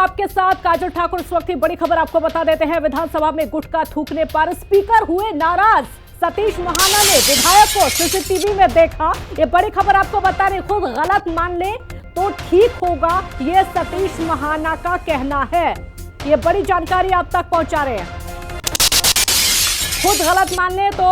आपके साथ काजल ठाकुर। इस वक्त की बड़ी खबर आपको बता देते हैं। विधानसभा में गुटखा थूकने पर स्पीकर हुए नाराज। सतीश महाना ने विधायक को सीसीटीवी में देखा। ये बड़ी खबर आपको बता रहे, खुद गलत मान ले तो ठीक होगा, ये सतीश महाना का कहना है। ये बड़ी जानकारी आप तक पहुंचा रहे हैं। खुद गलत मान ले तो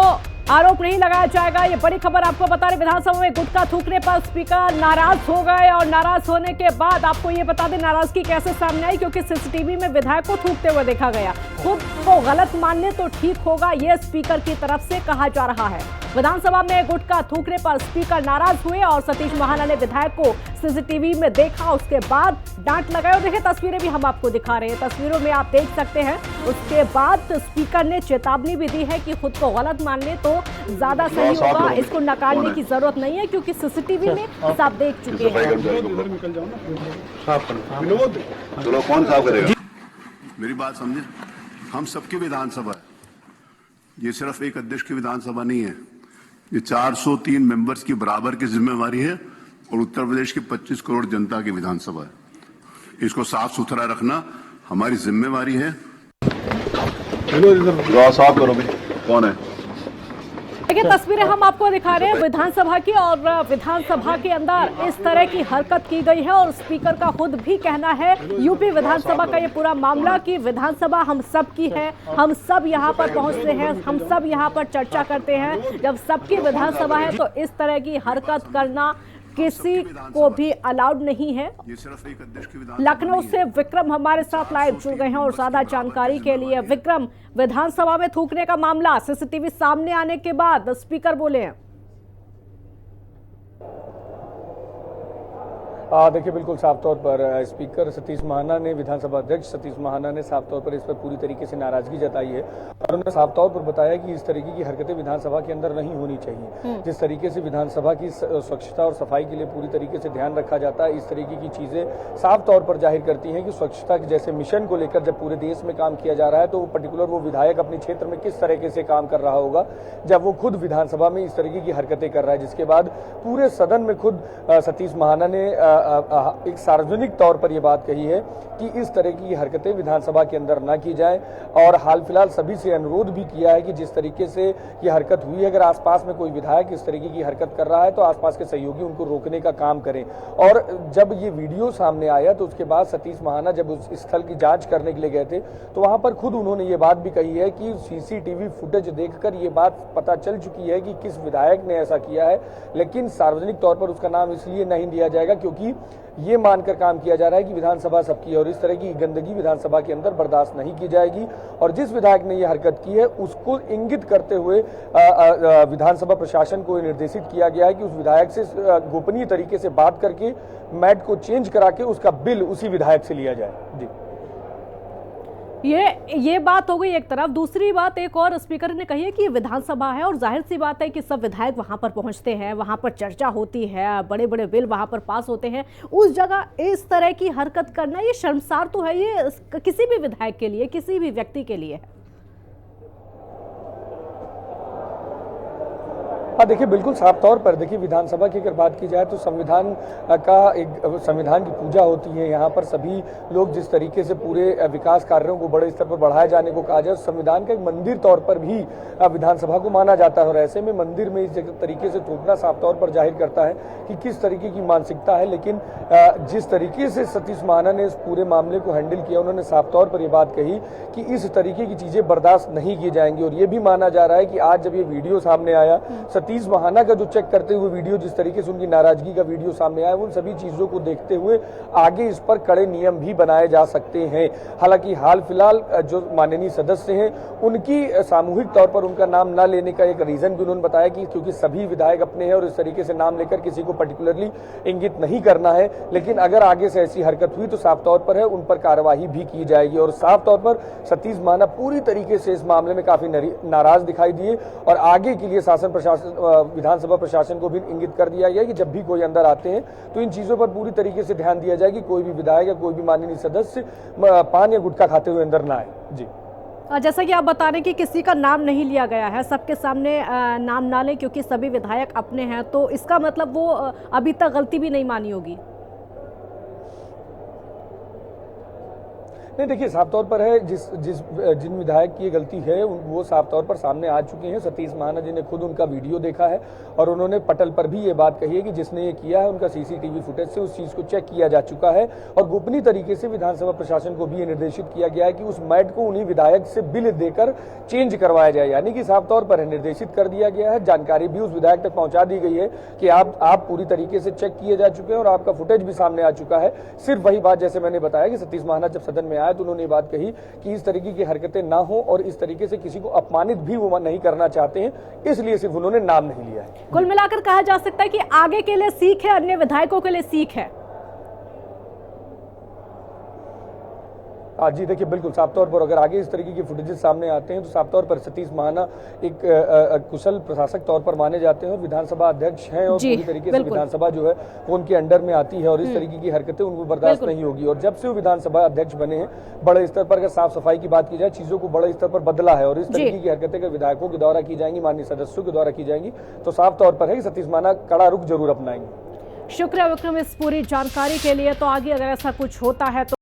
आरोप नहीं लगाया जाएगा। ये बड़ी खबर आपको बता रहे, विधानसभा में गुटखा थूकने पर स्पीकर नाराज हो गए और नाराज होने के बाद आपको ये बता दें नाराजगी कैसे सामने आई, क्योंकि सीसीटीवी में विधायक को थूकते हुए देखा गया। खुद को गलत मानने तो ठीक होगा, ये स्पीकर की तरफ से कहा जा रहा है। विधानसभा में गुटखा थूकने पर स्पीकर नाराज हुए और सतीश महाना ने विधायक को सीसीटीवी में देखा, उसके बाद डांट लगाई। और देखिए तस्वीरें भी हम आपको दिखा रहे हैं, तस्वीरों में आप देख सकते हैं। उसके बाद स्पीकर ने चेतावनी भी दी है कि खुद को गलत मान ले तो ज्यादा सही होगा, इसको नकारने की जरूरत नहीं है, क्योंकि सीसीटीवी में साफ देख चुके हैं। चलो कौन साफ करेगा? मेरी बात समझे, हम सबकी विधानसभा है, ये सिर्फ एक अध्यक्ष की विधानसभा नहीं है। ये 403 मेंबर्स की बराबर की जिम्मेवारी है और उत्तर प्रदेश की 25 करोड़ जनता की विधानसभा है। इसको साफ सुथरा रखना हमारी जिम्मेवारी है। साफ करो भी, कौन है? देखिए तस्वीरें हम आपको दिखा रहे हैं विधानसभा की, और विधानसभा के अंदर इस तरह की हरकत की गई है। और स्पीकर का खुद भी कहना है यूपी विधानसभा का ये पूरा मामला कि विधानसभा हम सब की है, हम सब यहाँ पर पहुँचते हैं, हम सब यहाँ पर चर्चा करते हैं। जब सबकी विधानसभा है तो इस तरह की हरकत करना किसी को भी अलाउड नहीं है। लखनऊ से विक्रम हमारे साथ लाइव जुड़ गए हैं और ज्यादा जानकारी के लिए। विक्रम, विधानसभा में थूकने का मामला सीसीटीवी सामने आने के बाद स्पीकर बोले हैं। देखिए बिल्कुल साफ तौर पर स्पीकर सतीश महाना ने, विधानसभा अध्यक्ष सतीश महाना ने साफ तौर पर इस पर पूरी तरीके से नाराजगी जताई है और उन्होंने साफ तौर पर बताया कि इस तरीके की हरकतें विधानसभा के अंदर नहीं होनी चाहिए। जिस तरीके से विधानसभा की स्वच्छता और सफाई के लिए पूरी तरीके से ध्यान रखा जाता है, इस तरीके की चीजें साफ तौर पर जाहिर करती हैं कि स्वच्छता के जैसे मिशन को लेकर जब पूरे देश में काम किया जा रहा है तो पर्टिकुलर वो विधायक अपने क्षेत्र में किस तरीके से काम कर रहा होगा जब वो खुद विधानसभा में इस तरीके की हरकतें कर रहा है। जिसके बाद पूरे सदन में खुद सतीश महाना ने एक सार्वजनिक तौर पर यह बात कही है कि इस तरह की हरकतें विधानसभा के अंदर ना की जाए और हाल फिलहाल सभी से अनुरोध भी किया है कि जिस तरीके से यह हरकत हुई है, अगर आसपास में कोई विधायक इस तरीके की हरकत कर रहा है तो आसपास के सहयोगी उनको रोकने का काम करें। और जब ये वीडियो सामने आया तो उसके बाद सतीश महाना जब उस स्थल की जांच करने के लिए गए थे तो वहां पर खुद उन्होंने ये बात भी कही है कि सीसीटीवी फुटेज देखकर ये बात पता चल चुकी है कि किस विधायक ने ऐसा किया है, लेकिन सार्वजनिक तौर पर उसका नाम इसलिए नहीं दिया जाएगा क्योंकि ये मानकर काम किया जा रहा है कि विधानसभा सबकी है और इस तरह की गंदगी विधानसभा के अंदर बर्दाश्त नहीं की जाएगी। और जिस विधायक ने यह हरकत की है उसको इंगित करते हुए विधानसभा प्रशासन को निर्देशित किया गया है कि उस विधायक से गोपनीय तरीके से बात करके मैट को चेंज करा के उसका बिल उसी विधायक से लिया जाए। जी, ये बात हो गई एक तरफ। दूसरी बात एक और स्पीकर ने कही है कि विधानसभा है और जाहिर सी बात है कि सब विधायक वहां पर पहुंचते हैं, वहां पर चर्चा होती है, बड़े बड़े बिल वहां पर पास होते हैं। उस जगह इस तरह की हरकत करना ये शर्मसार तो है, ये किसी भी विधायक के लिए, किसी भी व्यक्ति के लिए है। हाँ देखिए बिल्कुल साफ तौर पर देखिए विधानसभा की अगर बात की जाए तो संविधान संविधान की पूजा होती है। यहाँ पर सभी लोग जिस तरीके से पूरे विकास कार्यों को बड़े स्तर पर बढ़ाए जाने को कहा जाए, संविधान का एक मंदिर तौर पर भी विधानसभा को माना जाता है और ऐसे में मंदिर में इस तरीके से थूकना साफ तौर पर जाहिर करता है कि किस तरीके की मानसिकता है। लेकिन जिस तरीके से सतीश महाना ने इस पूरे मामले को हैंडल किया, उन्होंने साफ तौर पर यह बात कही कि इस तरीके की चीजें बर्दाश्त नहीं की जाएंगी। और ये भी माना जा रहा है कि आज जब ये वीडियो सामने आया, सतीश महाना का जो चेक करते हुए वीडियो, जिस तरीके से उनकी नाराजगी का वीडियो सामने आया, उन सभी चीजों को देखते हुए आगे इस पर कड़े नियम भी बनाए जा सकते हैं। हालांकि हाल फिलहाल जो माननीय सदस्य हैं उनकी सामूहिक तौर पर उनका नाम न लेने का एक रीजन भी उन्होंने बताया कि क्योंकि सभी विधायक अपने हैं और इस तरीके से नाम लेकर किसी को पर्टिकुलरली इंगित नहीं करना है। लेकिन अगर आगे से ऐसी हरकत हुई तो साफ तौर पर है उन पर कार्यवाही भी की जाएगी। और साफ तौर पर सतीश महाना पूरी तरीके से इस मामले में काफी नाराज दिखाई दिए और आगे के लिए शासन प्रशासन विधानसभा प्रशासन को भी इंगित कर दिया गया कि जब भी कोई अंदर आते हैं तो इन चीजों पर पूरी तरीके से ध्यान दिया जाए कि कोई भी विधायक या कोई भी माननीय सदस्य पान या गुटखा खाते हुए अंदर ना आए। जी, जैसा कि आप बता रहे हैं कि किसी का नाम नहीं लिया गया है, सबके सामने नाम ना लें क्योंकि सभी विधायक अपने हैं, तो इसका मतलब वो अभी तक गलती भी नहीं मानी होगी। नहीं, देखिए साफ तौर पर है जिन विधायक की ये गलती है वो साफ तौर पर सामने आ चुके हैं। सतीश महाना जी ने खुद उनका वीडियो देखा है और उन्होंने पटल पर भी ये बात कही है कि जिसने ये किया है उनका सीसीटीवी फुटेज से उस चीज को चेक किया जा चुका है और गोपनीय तरीके से विधानसभा प्रशासन को भी ये निर्देशित किया गया है कि उस मैट को उन्हीं विधायक से बिल देकर चेंज करवाया जाए। यानी कि साफ तौर पर निर्देशित कर दिया गया है, जानकारी भी उस विधायक तक पहुंचा दी गई है कि आप पूरी तरीके से चेक किए जा चुके हैं और आपका फुटेज भी सामने आ चुका है। सिर्फ वही बात जैसे मैंने बताया कि सतीश महाना जब सदन में आए तो उन्होंने ये बात कही कि इस तरीके की हरकतें ना हो और इस तरीके से किसी को अपमानित भी वो नहीं करना चाहते हैं, इसलिए सिर्फ उन्होंने नाम नहीं लिया है। कुल मिलाकर कहा जा सकता है कि आगे के लिए सीख है, अन्य विधायकों के लिए सीख है। जी देखिए, बिल्कुल साफ तौर पर अगर आगे इस तरीके की फुटेजेस सामने आते हैं तो साफ तौर पर सतीश महाना एक कुशल प्रशासक तौर पर माने जाते हैं और विधानसभा अध्यक्ष हैं और पूरी तरीके से विधानसभा जो है वो उनके अंडर में आती है और इस तरीके की हरकतें उनको बर्दाश्त नहीं होगी। और जब से वो विधानसभा अध्यक्ष बने हैं, बड़े स्तर पर अगर साफ सफाई की बात की जाए, चीजों को बड़े स्तर पर बदला है और इस तरीके की हरकतें अगर विधायकों के द्वारा की जाएंगी, माननीय सदस्यों के द्वारा की जाएंगी, तो साफ तौर पर है कि सतीश महाना कड़ा रुख जरूर अपनाएंगे। शुक्रिया विक्रम इस पूरी जानकारी के लिए। तो आगे अगर ऐसा कुछ होता है तो